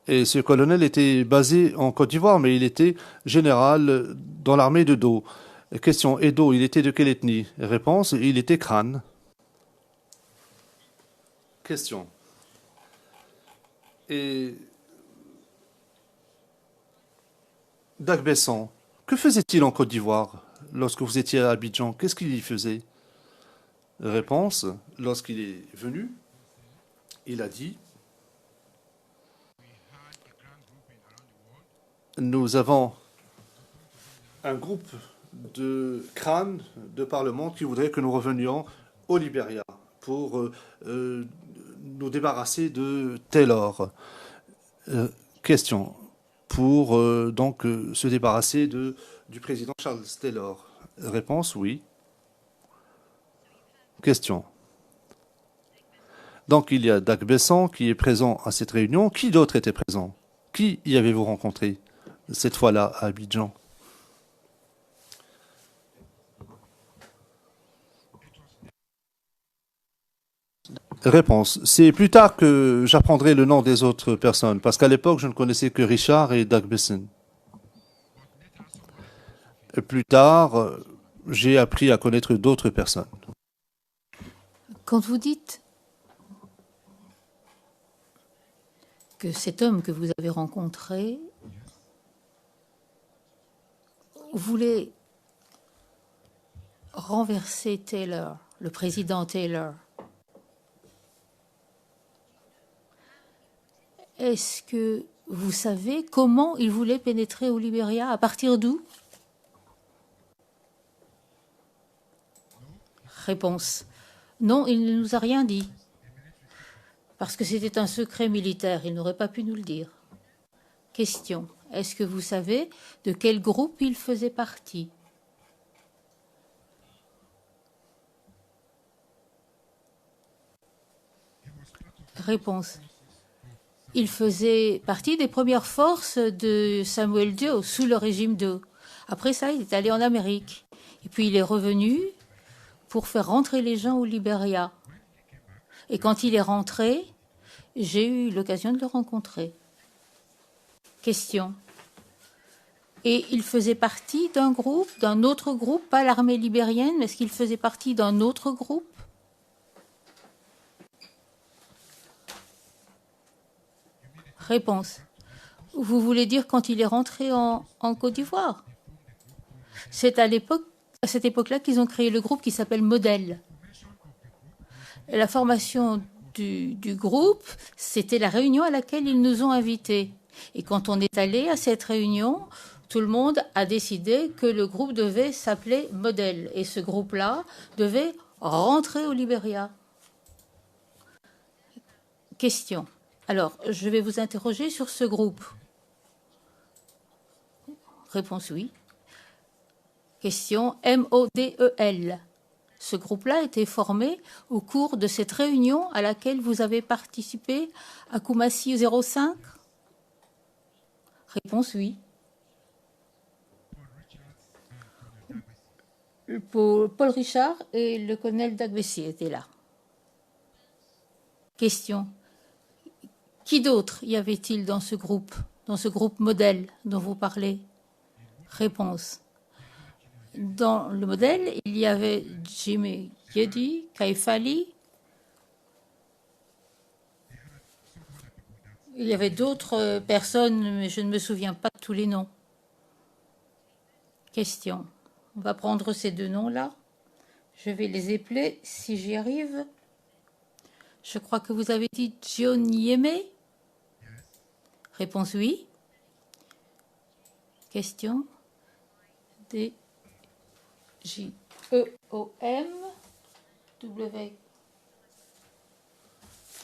Et ce colonel était basé en Côte d'Ivoire, mais il était général dans l'armée de Doe. Question. Et Doe, il était de quelle ethnie? Réponse. Il était crâne. Question. Et Dagbessan, que faisait-il en Côte d'Ivoire lorsque vous étiez à Abidjan? Qu'est-ce qu'il y faisait? Réponse. Lorsqu'il est venu, il a dit: nous avons un groupe de crânes de par le monde qui voudraient que nous revenions au Libéria pour nous débarrasser de Taylor. Question. Pour donc se débarrasser du président Charles Taylor. Réponse, oui. Question. Donc il y a Dagbessan qui est présent à cette réunion. Qui d'autre était présent? Qui y avez-vous rencontré cette fois-là à Abidjan? Réponse. C'est plus tard que j'apprendrai le nom des autres personnes, parce qu'à l'époque, je ne connaissais que Richard et Dagbessan. Plus tard, j'ai appris à connaître d'autres personnes. Quand vous dites que cet homme que vous avez rencontré voulait renverser Taylor, le président Taylor, est-ce que vous savez comment il voulait pénétrer au Libéria? À partir d'où? Réponse. Non, il ne nous a rien dit. Parce que c'était un secret militaire, il n'aurait pas pu nous le dire. Question. Est-ce que vous savez de quel groupe il faisait partie? Réponse. Il faisait partie des premières forces de Samuel Doe sous le régime Doe. Après ça, il est allé en Amérique. Et puis il est revenu pour faire rentrer les gens au Libéria. Et quand il est rentré, j'ai eu l'occasion de le rencontrer. Question. Et il faisait partie d'un groupe, d'un autre groupe, pas l'armée libérienne, mais est-ce qu'il faisait partie d'un autre groupe? Réponse. Vous voulez dire quand il est rentré en Côte d'Ivoire? C'est à cette époque-là qu'ils ont créé le groupe qui s'appelle Modèle. Et la formation du groupe, c'était la réunion à laquelle ils nous ont invités. Et quand on est allé à cette réunion, tout le monde a décidé que le groupe devait s'appeler Modèle. Et ce groupe-là devait rentrer au Libéria. Question. Alors, je vais vous interroger sur ce groupe. Réponse oui. Question. M-O-D-E-L. Ce groupe-là a été formé au cours de cette réunion à laquelle vous avez participé à Koumassi 05? Réponse oui. Paul Richard et le colonel Dagbessi étaient là. Question. Qui d'autre y avait-il dans ce groupe modèle dont vous parlez? Réponse. Dans le modèle, il y avait Jimmy Yedi, Kaifali. Il y avait d'autres personnes, mais je ne me souviens pas de tous les noms. Question. On va prendre ces deux noms-là. Je vais les épeler si j'y arrive. Je crois que vous avez dit John Yeme. Réponse oui. Question. D. J. E. O. M. W.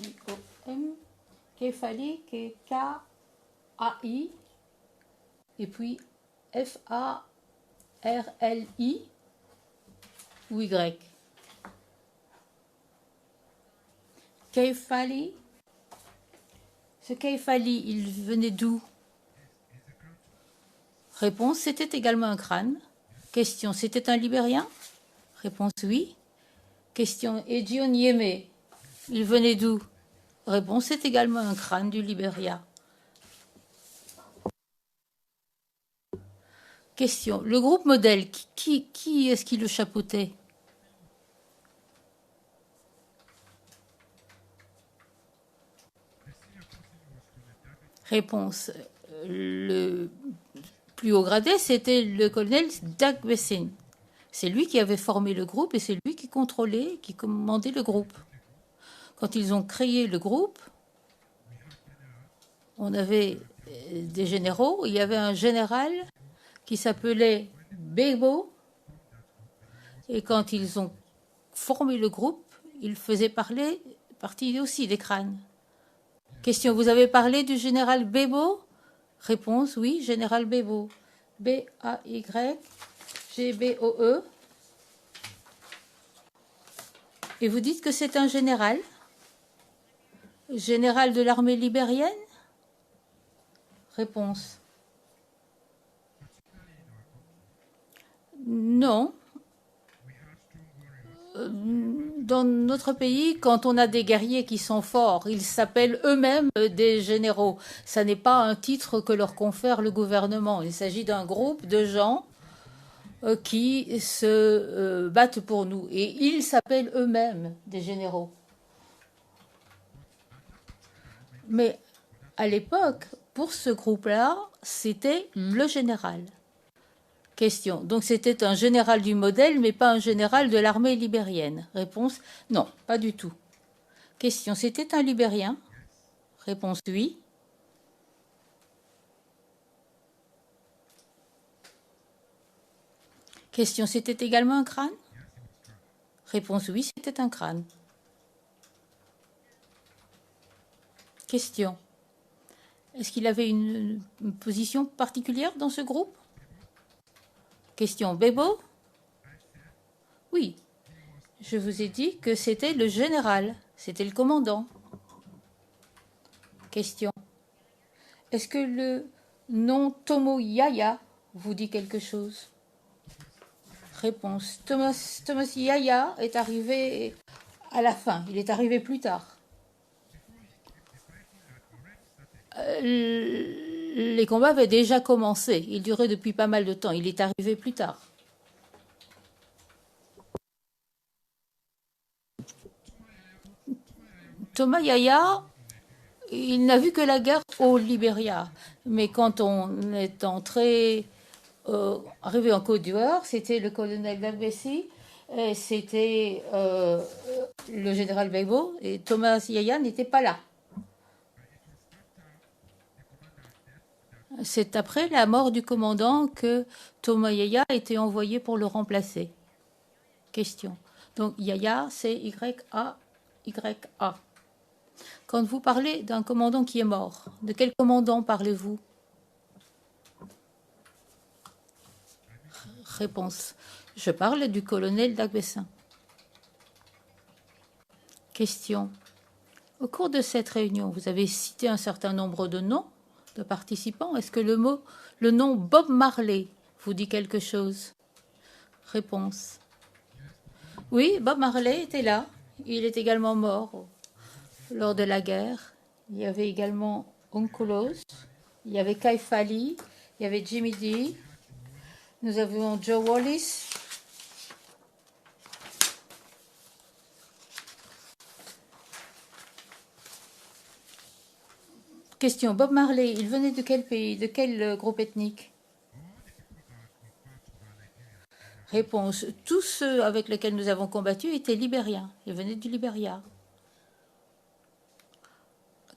I. O. M. Kefali, K. A. I. Et puis F. A. R. L. I. Ou Y. Kefali. Ce Kefali, il venait d'où? Réponse, c'était également un crâne. Question, c'était un Libérien? Réponse, oui. Question, et John Yeme, il venait d'où? Réponse, c'est également un crâne du Libéria. Question, le groupe modèle, qui est-ce qui le chapeautait? Réponse, le plus haut gradé, c'était le colonel Dagbessin. C'est lui qui avait formé le groupe et c'est lui qui contrôlait, qui commandait le groupe. Quand ils ont créé le groupe, on avait des généraux. Il y avait un général qui s'appelait Bebo. Et quand ils ont formé le groupe, ils faisaient partie aussi des crânes. Question, vous avez parlé du général Bebo? Réponse, oui, général Bebo. B-A-Y-G-B-O-E. Et vous dites que c'est un général? Général de l'armée libérienne? Réponse. Non. Dans notre pays, quand on a des guerriers qui sont forts, ils s'appellent eux-mêmes des généraux. Ça n'est pas un titre que leur confère le gouvernement. Il s'agit d'un groupe de gens qui se battent pour nous. Et ils s'appellent eux-mêmes des généraux. Mais à l'époque, pour ce groupe-là, c'était le général. Question. Donc c'était un général du modèle, mais pas un général de l'armée libérienne. Réponse. Non, pas du tout. Question. C'était un Libérien? Réponse. Oui. Question. C'était également un crâne? Réponse. Oui, c'était un crâne. Question. Est-ce qu'il avait une position particulière dans ce groupe? Question, Bebo? Oui, je vous ai dit que c'était le général, c'était le commandant. Question. Est-ce que le nom Tomo Yaya vous dit quelque chose? Réponse. Thomas Yaya est arrivé à la fin, il est arrivé plus tard. Les combats avaient déjà commencé. Ils duraient depuis pas mal de temps. Il est arrivé plus tard. Thomas Yaya, il n'a vu que la guerre au Libéria. Mais quand on est arrivé en Côte d'Ivoire, c'était le colonel Dagbessi, c'était le général Bebo, et Thomas Yaya n'était pas là. C'est après la mort du commandant que Thomas Yaya a été envoyé pour le remplacer. Question. Donc Yaya, c'est Y-A-Y-A. Quand vous parlez d'un commandant qui est mort, de quel commandant parlez-vous? Réponse. Je parle du colonel Dagbessin. Question. Au cours de cette réunion, vous avez cité un certain nombre de noms de participants. Est-ce que le nom Bob Marley vous dit quelque chose? Réponse. Oui, Bob Marley était là. Il est également mort lors de la guerre. Il y avait également Onkelos, il y avait Kai Fali, il y avait Jimmy D. Nous avions Joe Wallis. Question. Bob Marley, il venait de quel pays? De quel groupe ethnique? Réponse. Tous ceux avec lesquels nous avons combattu étaient libériens. Ils venaient du Libéria.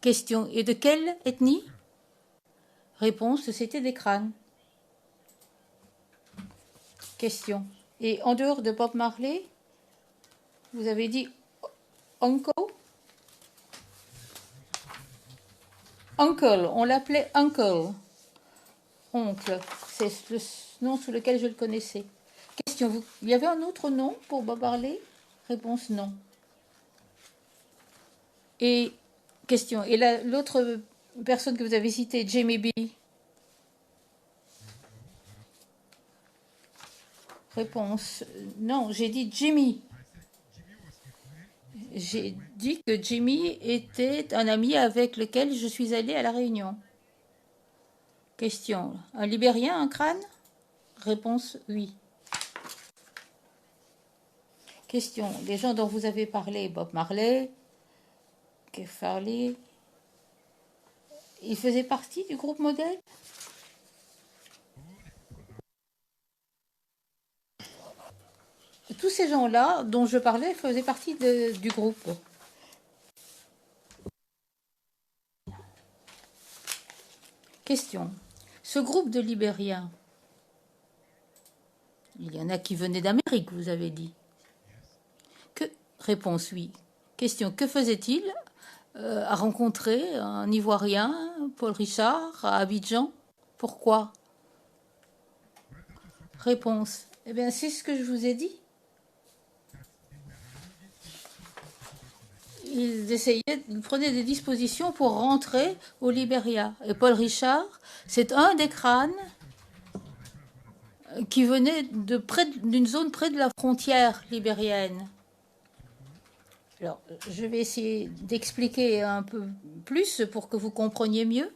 Question. Et de quelle ethnie? Réponse. C'était des crânes. Question. Et en dehors de Bob Marley, vous avez dit Uncle? Uncle. On l'appelait Uncle. Oncle. C'est le nom sous lequel je le connaissais. Question. Il y avait un autre nom pour Bob Marley? Réponse non. Et question. Et l'autre personne que vous avez citée, Jamie B. Réponse. Non, j'ai dit Jimmy. J'ai dit que Jimmy était un ami avec lequel je suis allée à la Réunion. Question. Un Libérien, un crâne? Réponse oui. Question. Les gens dont vous avez parlé, Bob Marley, Keith Farley, ils faisaient partie du groupe modèle? Tous ces gens-là dont je parlais faisaient partie du groupe. Question. Ce groupe de Libériens, il y en a qui venaient d'Amérique, vous avez dit. Réponse oui. Question. Que faisait-il à rencontrer un Ivoirien, Paul Richard, à Abidjan? Pourquoi? Réponse. Eh bien, c'est ce que je vous ai dit. Ils prenaient des dispositions pour rentrer au Libéria. Et Paul Richard, c'est un des crânes qui venait d'une zone près de la frontière libérienne. Alors, je vais essayer d'expliquer un peu plus pour que vous compreniez mieux.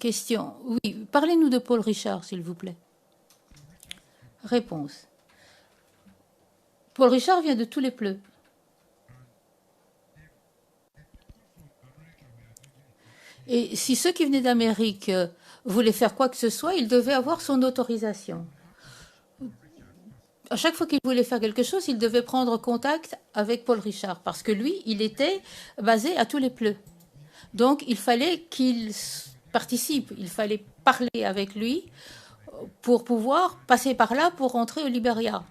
Question. Oui, parlez-nous de Paul Richard, s'il vous plaît. Réponse. Paul Richard vient de tous les Pleux. Et si ceux qui venaient d'Amérique voulaient faire quoi que ce soit, ils devaient avoir son autorisation. À chaque fois qu'il voulait faire quelque chose, il devait prendre contact avec Paul Richard, parce que lui, il était basé à tous les Pleux. Donc, il fallait qu'il participe, il fallait parler avec lui pour pouvoir passer par là pour rentrer au Libéria.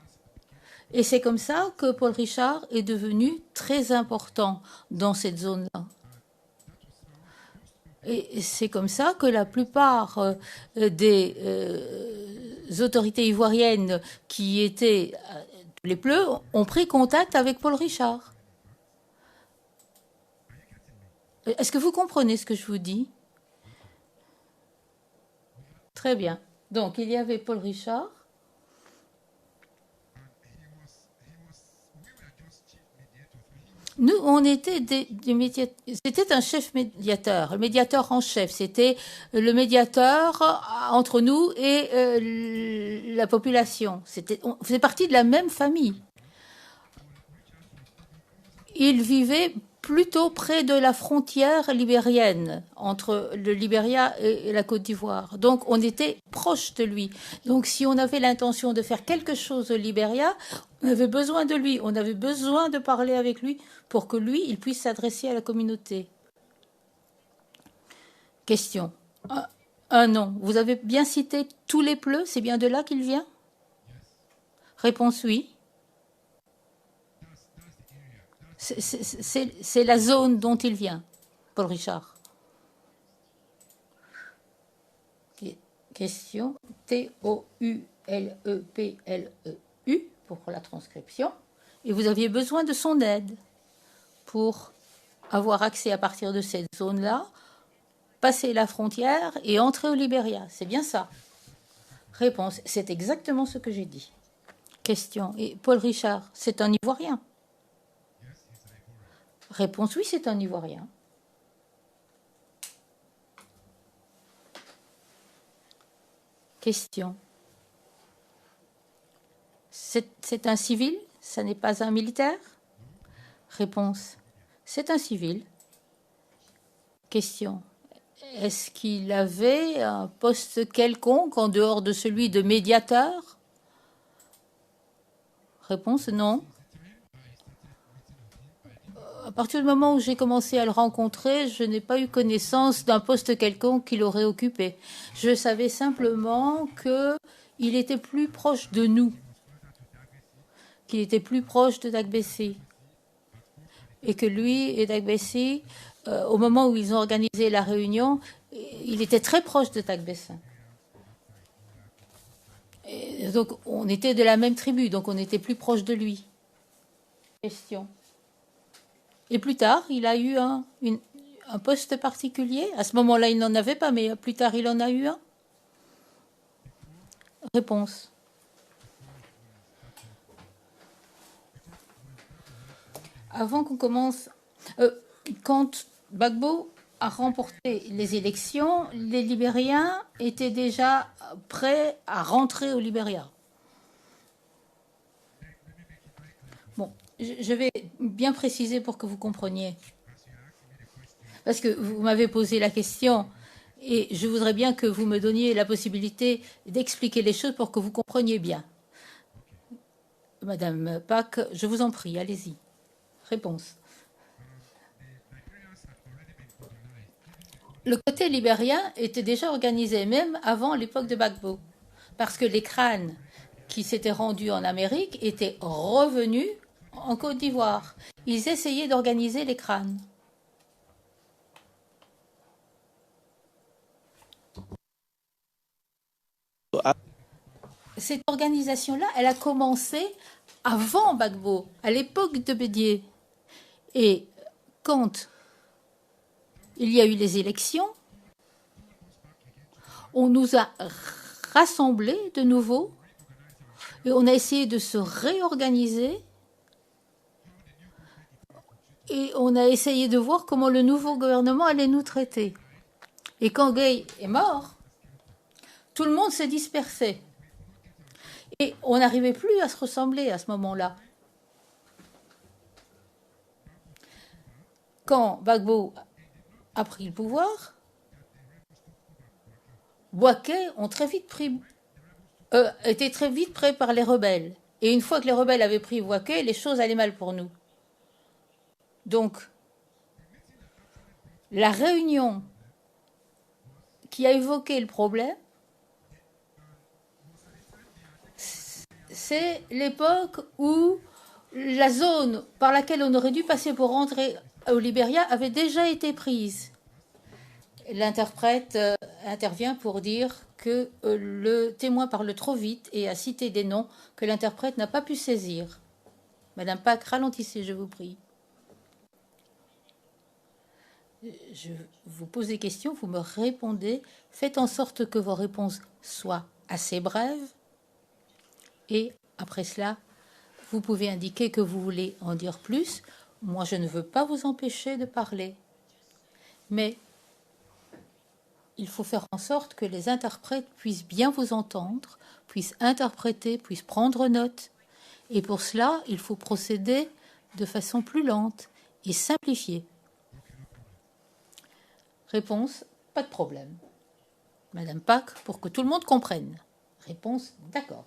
Et c'est comme ça que Paul Richard est devenu très important dans cette zone-là. Et c'est comme ça que la plupart des autorités ivoiriennes qui étaient les Pleux ont pris contact avec Paul Richard. Est-ce que vous comprenez ce que je vous dis? Très bien. Donc, il y avait Paul Richard. Nous, on était des médiateurs. C'était un chef médiateur, le médiateur en chef. C'était le médiateur entre nous et la population. On faisait partie de la même famille. Il vivait plutôt près de la frontière libérienne, entre le Libéria et la Côte d'Ivoire. Donc, on était proche de lui. Donc, si on avait l'intention de faire quelque chose au Libéria, on avait besoin de lui, on avait besoin de parler avec lui pour que lui, il puisse s'adresser à la communauté. Question. Un nom. Vous avez bien cité tous les Pleux, c'est bien de là qu'il vient? Réponse oui. C'est la zone dont il vient, Paul Richard. Question. T-O-U-L-E-P-L-E-U pour la transcription. Et vous aviez besoin de son aide pour avoir accès à partir de cette zone-là, passer la frontière et entrer au Libéria. C'est bien ça. Réponse, c'est exactement ce que j'ai dit. Question, et Paul Richard, c'est un Ivoirien? Réponse, oui, c'est un Ivoirien. Question. C'est un civil? Ça n'est pas un militaire? Réponse. C'est un civil. Question. Est-ce qu'il avait un poste quelconque en dehors de celui de médiateur? Réponse. Non. À partir du moment où j'ai commencé à le rencontrer, je n'ai pas eu connaissance d'un poste quelconque qu'il aurait occupé. Je savais simplement qu'il était plus proche de nous, qu'il était plus proche de Dagbessi. Et que lui et Dagbessi, au moment où ils ont organisé la réunion, il était très proche de Dagbessi. Donc on était de la même tribu, donc on était plus proche de lui. Question. Et plus tard, il a eu un poste particulier. À ce moment-là, il n'en avait pas, mais plus tard, il en a eu un. Réponse. Avant qu'on commence, quand Gbagbo a remporté les élections, les Libériens étaient déjà prêts à rentrer au Libéria. Bon, je vais bien préciser pour que vous compreniez. Parce que vous m'avez posé la question et je voudrais bien que vous me donniez la possibilité d'expliquer les choses pour que vous compreniez bien. Madame Pack, je vous en prie, allez-y. Réponse. Le côté libérien était déjà organisé même avant l'époque de Gbagbo, parce que les crânes qui s'étaient rendus en Amérique étaient revenus en Côte d'Ivoire. Ils essayaient d'organiser les crânes. Cette organisation-là, elle a commencé avant Gbagbo, à l'époque de Bédié. Et quand il y a eu les élections, on nous a rassemblés de nouveau et on a essayé de se réorganiser et on a essayé de voir comment le nouveau gouvernement allait nous traiter. Et quand Gueye est mort, tout le monde s'est dispersé. Et on n'arrivait plus à se ressembler à ce moment-là. Quand Gbagbo a pris le pouvoir, Bouaké était très vite pris par les rebelles. Et une fois que les rebelles avaient pris Bouaké, les choses allaient mal pour nous. Donc, la réunion qui a évoqué le problème, c'est l'époque où la zone par laquelle on aurait dû passer pour rentrer au Libéria avait déjà été prise. L'interprète intervient pour dire que le témoin parle trop vite et a cité des noms que l'interprète n'a pas pu saisir. Madame Pack, ralentissez, je vous prie. Je vous pose des questions, vous me répondez. Faites en sorte que vos réponses soient assez brèves. Et après cela, vous pouvez indiquer que vous voulez en dire plus. Moi, je ne veux pas vous empêcher de parler. Mais il faut faire en sorte que les interprètes puissent bien vous entendre, puissent interpréter, puissent prendre note. Et pour cela, il faut procéder de façon plus lente et simplifiée. Réponse, pas de problème. Madame Pack, pour que tout le monde comprenne. Réponse, d'accord.